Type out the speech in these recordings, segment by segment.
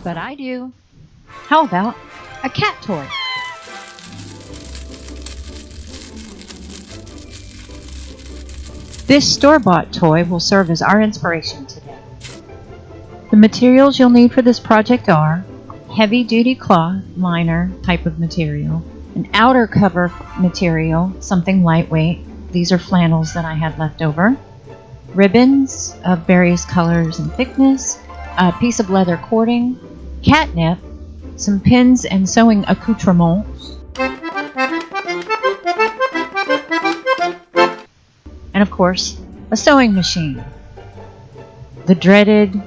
but I do. How about a cat toy? This store-bought toy will serve as our inspiration today. The materials you'll need for this project are heavy-duty cloth liner type of material, an outer cover material, something lightweight. These are flannels that I had left over. Ribbons of various colors and thickness, a piece of leather cording, catnip, some pins and sewing accoutrements, and of course, a sewing machine. The dreaded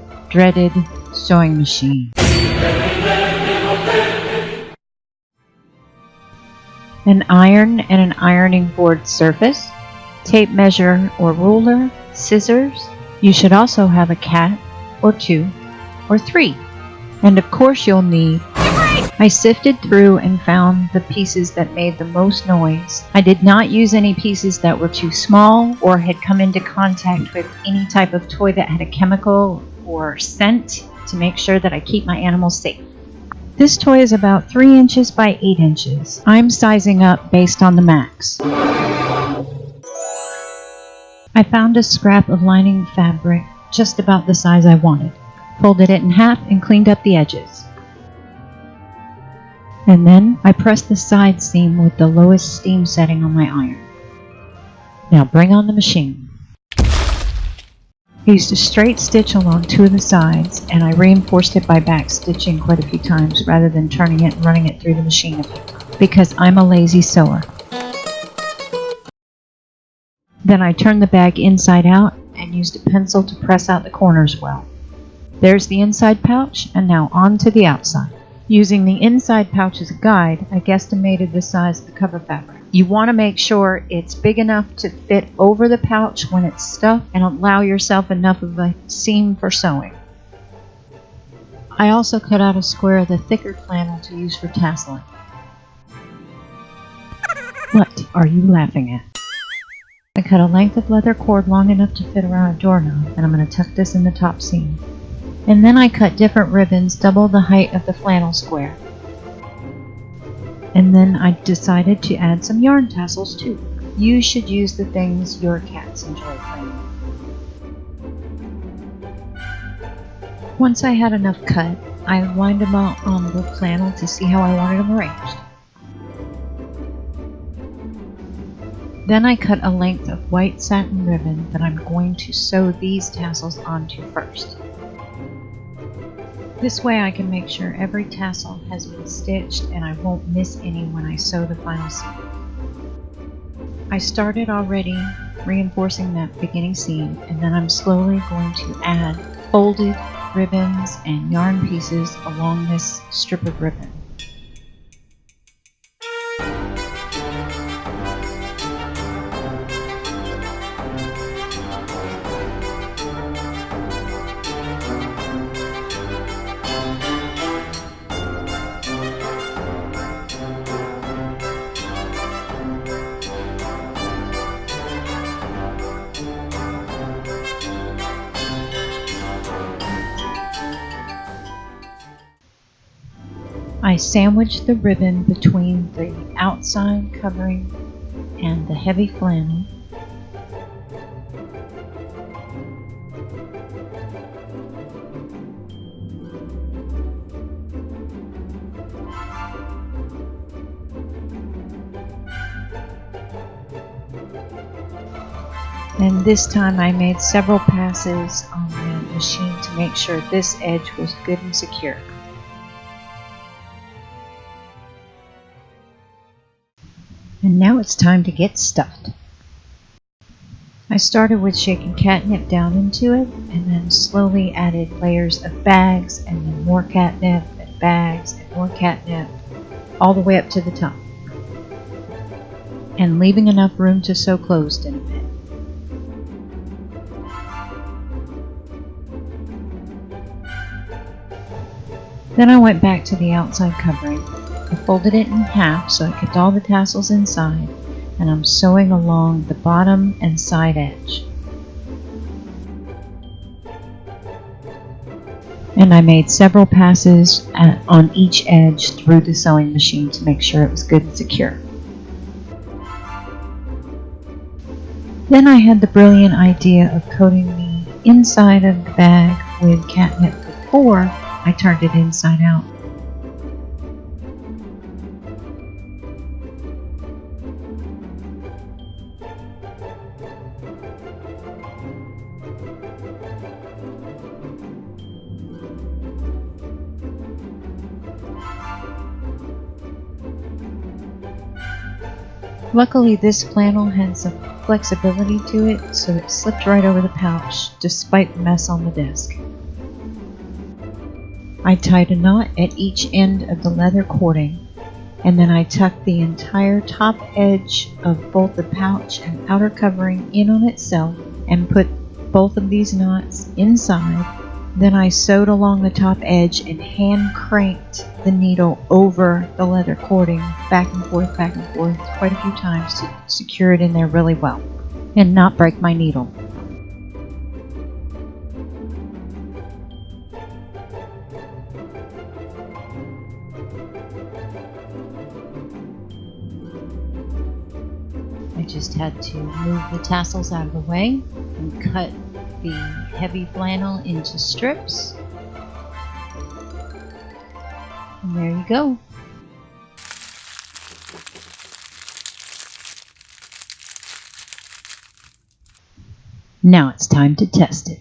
sewing machine. An iron and an ironing board surface, tape measure or ruler, scissors. You should also have a cat, or 2, or 3. And of course you'll need... I sifted through and found the pieces that made the most noise. I did not use any pieces that were too small or had come into contact with any type of toy that had a chemical or scent to make sure that I keep my animals safe. This toy is about 3 inches by 8 inches. I'm sizing up based on the max. I found a scrap of lining fabric just about the size I wanted, folded it in half and cleaned up the edges. And then I pressed the side seam with the lowest steam setting on my iron. Now bring on the machine. I used a straight stitch along 2 of the sides, and I reinforced it by back stitching quite a few times rather than turning it and running it through the machine a few times, because I'm a lazy sewer. Then I turned the bag inside out and used a pencil to press out the corners well. There's the inside pouch, and now on to the outside. Using the inside pouch as a guide, I guesstimated the size of the cover fabric. You want to make sure it's big enough to fit over the pouch when it's stuffed and allow yourself enough of a seam for sewing. I also cut out a square of the thicker flannel to use for tasseling. What are you laughing at? I cut a length of leather cord long enough to fit around a doorknob, and I'm going to tuck this in the top seam. And then I cut different ribbons double the height of the flannel square. And then I decided to add some yarn tassels too. You should use the things your cats enjoy playing. Once I had enough cut, I lined them out on the flannel to see how I wanted them arranged. Then I cut a length of white satin ribbon that I'm going to sew these tassels onto first. This way I can make sure every tassel has been stitched and I won't miss any when I sew the final seam. I started already reinforcing that beginning seam, and then I'm slowly going to add folded ribbons and yarn pieces along this strip of ribbon. I sandwiched the ribbon between the outside covering and the heavy flannel. And this time I made several passes on the machine to make sure this edge was good and secure. And now it's time to get stuffed. I started with shaking catnip down into it, and then slowly added layers of bags, and then more catnip, and bags, and more catnip, all the way up to the top. And leaving enough room to sew closed in a bit. Then I went back to the outside covering. I folded it in half so I kept all the tassels inside, and I'm sewing along the bottom and side edge. and I made several passes on each edge through the sewing machine to make sure it was good and secure. Then I had the brilliant idea of coating the inside of the bag with catnip before I turned it inside out. Luckily, this flannel had some flexibility to it, so it slipped right over the pouch, despite the mess on the desk. I tied a knot at each end of the leather cording, and then I tucked the entire top edge of both the pouch and outer covering in on itself and put both of these knots inside. Then I sewed along the top edge and hand cranked the needle over the leather cording back and forth quite a few times to secure it in there really well and not break my needle. I just had to move the tassels out of the way and cut the heavy flannel into strips. And there you go. Now it's time to test it.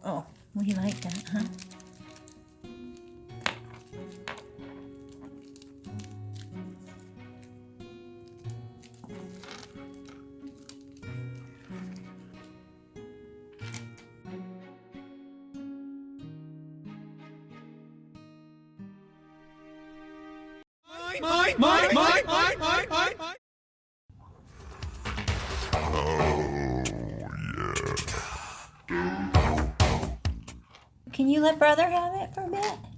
Oh, we like that, huh? Mine. Can you let brother have it for a bit?